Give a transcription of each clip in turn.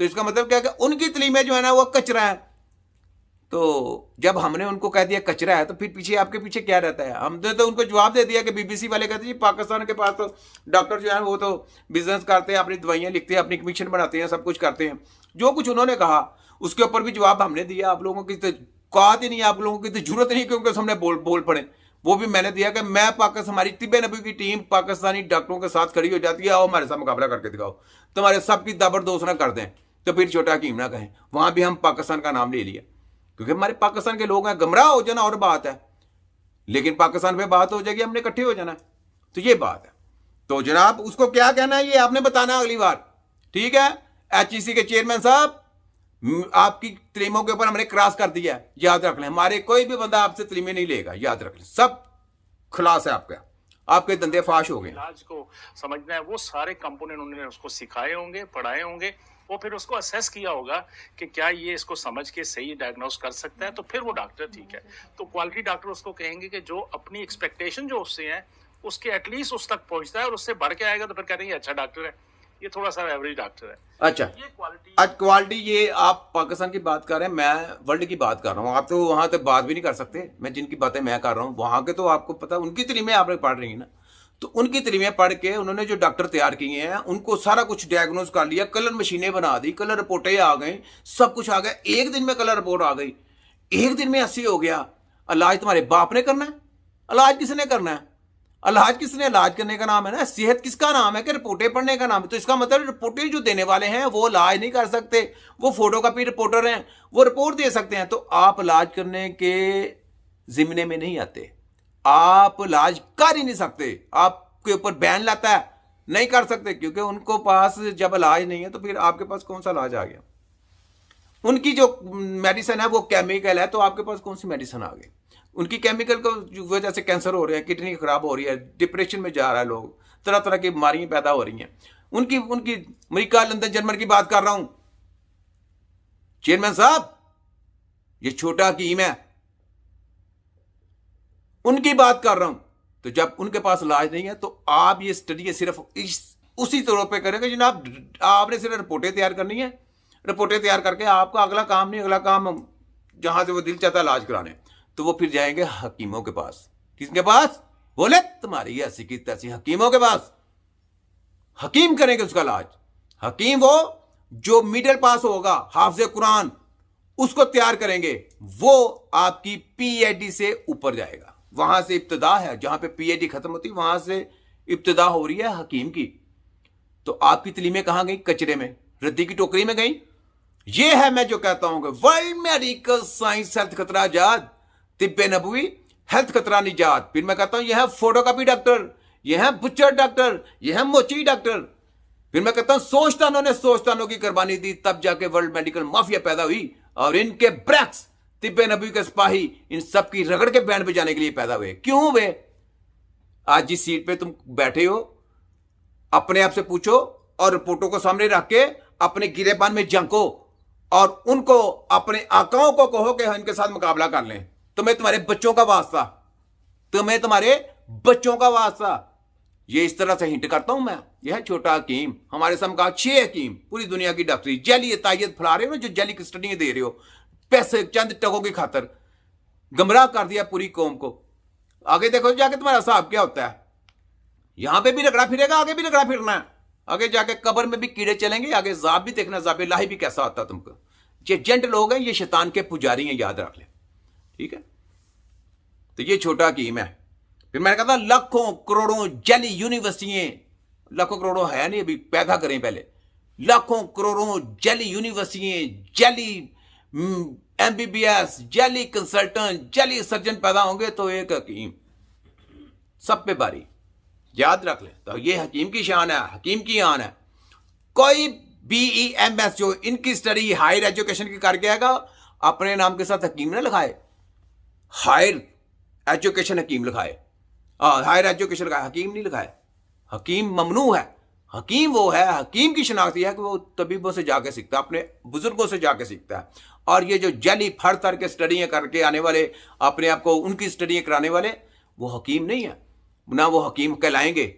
तो इसका मतलब क्या कि उनकी तलीमें जो है ना वो कचरा है। तो जब हमने उनको कह दिया कचरा है तो फिर पीछे आपके पीछे क्या रहता है? हमने तो उनको जवाब दे दिया कि बीबीसी वाले कहते हैं पाकिस्तान के पास तो डॉक्टर जो है वो तो बिजनेस करते हैं, अपनी दवाइयाँ लिखते हैं, अपनी कमीशन बनाते हैं, सब कुछ करते हैं। जो कुछ उन्होंने कहा उसके ऊपर भी जवाब हमने दिया। आप लोगों की तो औकात ही नहीं, आप लोगों की तो जरूरत नहीं क्योंकि हमने बोल पड़े। वो भी मैंने दिया कि मैं पाकिस्तान, हमारी तिब्बे नबी की टीम पाकिस्तानी डॉक्टरों के साथ खड़ी हो जाती है, आओ हमारे साथ मुकाबला करके दिखाओ, तुम्हारे सबकी दाबरदोश ना कर दें, तो फिर छोटा हकीम ना कहें। वहां भी हम पाकिस्तान का नाम ले लिया क्योंकि हमारे पाकिस्तान के लोग हैं। गुमराह हो जाना और बात है, लेकिन पाकिस्तान पे बात हो जाएगी, हमने इकट्ठे हो जाना। तो ये बात है। तो जनाब उसको क्या कहना है ये आपने बताना अगली बार, ठीक है? एचईसी के चेयरमैन साहब, आपकी तलीमों के ऊपर हमने क्रॉस कर दिया है, याद रख लें। हमारे कोई भी बंदा आपसे तलीमें नहीं लेगा, याद रख लें। सब खुलास है आपका, आपके धंधे फाश हो गए। इलाज को समझना है, वो सारे कंपोनेंट उन्होंने उसको सिखाए होंगे, पढ़ाए होंगे, वो फिर उसको असेस किया होगा कि क्या ये इसको समझ के सही डायग्नोस कर सकता है, तो फिर वो डॉक्टर ठीक है। तो क्वालिटी डॉक्टर उसको कहेंगे कि जो अपनी एक्सपेक्टेशन जो उससे है उसके एटलीस्ट उस तक पहुंचता है, और उससे बढ़ के आएगा तो फिर कहेंगे अच्छा डॉक्टर है, ये थोड़ा सा एवरेज डॉक्टर है। अच्छा, ये क्वालिटी, आज क्वालिटी, ये आप पाकिस्तान की बात कर रहे हैं, मैं वर्ल्ड की बात कर रहा हूँ। आप तो वहां तक बात भी नहीं कर सकते। मैं जिनकी बातें मैं कर रहा हूँ वहां के तो आपको पता, उनकी तलीमें आपने पढ़ रही है ना, तो उनकी तलीमें पढ़ के उन्होंने जो डॉक्टर तैयार किए हैं उनको सारा कुछ डायग्नोज कर लिया, कलर मशीनें बना दी, कलर रिपोर्टें आ गई, सब कुछ आ गया। एक दिन में कलर रिपोर्ट आ गई, एक दिन में 80 हो गया। इलाज तुम्हारे बाप ने करना है? इलाज किसने करना है? इलाज किसने? इलाज करने का नाम है ना, सेहत किसका नाम है कि रिपोर्टें पढ़ने का नाम है? तो इसका मतलब रिपोर्टें जो देने वाले हैं वो इलाज नहीं कर सकते, वो फोटोकॉपी रिपोर्टर हैं, वो रिपोर्ट दे सकते हैं। तो आप इलाज करने के जिम्मे में नहीं आते, आप इलाज कर ही नहीं सकते। आपके ऊपर बैन लाता है, नहीं कर सकते, क्योंकि उनको पास जब इलाज नहीं है तो फिर आपके पास कौन सा इलाज आ गया? उनकी जो मेडिसिन है वो केमिकल है, तो आपके पास कौन सी मेडिसिन आ गई? उनकी केमिकल की वजह से कैंसर हो रहे हैं, किडनी खराब हो रही है, डिप्रेशन में जा रहा है लोग, तरह तरह की बीमारियां पैदा हो रही हैं। उनकी उनकी अमेरिका, लंदन, जर्मन की बात कर रहा हूं चेयरमैन साहब, ये छोटा हकीम है, उनकी बात कर रहा हूं। तो जब उनके पास इलाज नहीं है तो आप ये स्टडी सिर्फ उसी तौर पे करेंगे जनाब, आपने सिर्फ रिपोर्टें तैयार करनी है, रिपोर्टें तैयार करके आपका अगला काम नहीं, अगला काम जहां से वो दिल चाहता है इलाज कराने, तो वो फिर जाएंगे हकीमों के पास। किसके पास? बोले तुम्हारी ऐसी की तैसी, हकीमों के पास। हकीम करेंगे उसका इलाज। हकीम वो जो मिडिल पास होगा, हाफिज कुरान, उसको तैयार करेंगे, वो आपकी पीएचडी से ऊपर जाएगा। वहां से इब्तिदा है, जहां पे पीएचडी खत्म होती है वहां से इब्तिदा हो रही है हकीम की। तो आपकी तलीमें कहां गई? कचरे में, रद्दी की टोकरी में गई। ये है मैं जो कहता हूं कि वर्ल्ड मेडिकल साइंस हेल्थ खतरा आजाद, तिब्बे नबवी हेल्थ खतरा निजात। फिर मैं कहता हूं यह है फोटोकॉपी डॉक्टर, यह है बुच्चर डॉक्टर, यह है मोची डॉक्टर। फिर मैं कहता हूं सोचतानों ने सोचतानों की कुर्बानी दी, तब जाके वर्ल्ड मेडिकल माफिया पैदा हुई, और इनके ब्रैक्स, तिब्बे नबी के सिपाही, इन सब की रगड़ के बैंड बजाने के लिए पैदा हुए। क्यों हुए? आज जिस सीट पे तुम बैठे हो अपने आप से पूछो, और रिपोर्टों को सामने रख के अपने गिरेबान में झंको, और उनको अपने आकाओं को कहो कि इनके साथ मुकाबला कर लें। तुम्हें तुम्हारे बच्चों का वास्ता, तुम्हें तुम्हारे बच्चों का वास्ता। ये इस तरह से हिंट करता हूं मैं। यह छोटा हकीम, हमारे समका 6 हकीम, पूरी दुनिया की डॉक्टरी जैली तायद फैला रहे हो, जो जैली की स्टडी दे रहे हो, पैसे चंद टकों की खातर गमराह कर दिया पूरी कौम को। आगे देखो जाके तुम्हारा हिसाब क्या होता है। यहां पे भी रगड़ा फिरेगा, आगे भी रगड़ा फिरना है, आगे जाके कब्र में भी कीड़े चलेंगे, आगे जाब भी देखना, जाब लाही भी कैसा होता है तुमको। ये जेंट लोग हैं, ये शैतान के पुजारी हैं, याद रख ले, ठीक है? तो ये छोटा हकीम है। फिर मैंने कहा था लाखों करोड़ों जैली यूनिवर्सिटियां, लाखों करोड़ों है नहीं, अभी पैदा करें पहले। लाखों करोड़ों जैली यूनिवर्सिटियां, जैली एमबीबीएस, जैली कंसल्टेंट, जैली सर्जन पैदा होंगे तो एक हकीम सब पे बारी, याद रख ले। तो ये हकीम की शान है, हकीम की आन है। कोई बीईएमएस जो इनकी स्टडी हायर एजुकेशन की करके आएगा, अपने नाम के साथ हकीम ना लिखाए, हायर एजुकेशन हकीम लिखाए, हायर एजुकेशन का हकीम नहीं लिखाए। हकीम ममनू है। हकीम वो है, हकीम की शनाख्त है कि वो तबीबों से जाके सीखता है, अपने बुजुर्गों से जाके सीखता है। और ये जो जैली फर तर के स्टडियां करके आने वाले, अपने आप को उनकी स्टडियां कराने वाले, वो हकीम नहीं है, ना वो हकीम कहलाएंगे।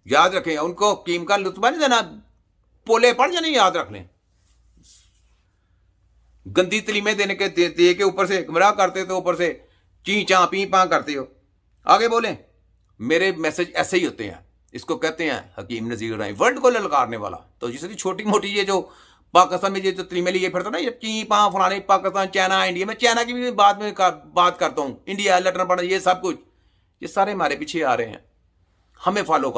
याद रखें, उनको हकीम का लुत्फा नहीं देना, पोले पड़ जाने, याद रख लें। गंदी तलीमें देने के दे के ऊपर से गुमराह करते तो ऊपर से ची चाँ पी पाँ करते हो। आगे बोलें। मेरे मैसेज ऐसे ही होते हैं। इसको कहते हैं हकीम नज़ीर राय, वर्ल्ड को ललकारने वाला। तो जिसकी छोटी मोटी ये जो पाकिस्तान में ये जो तलीमें लिए फिरता ना, ये ची पाँ फलाने, पाकिस्तान, चाइना, इंडिया में, चाइना की भी बाद में बात करता हूँ, इंडिया, लटन पड़ा, ये सब कुछ, ये सारे हमारे पीछे आ रहे हैं, हमें फॉलो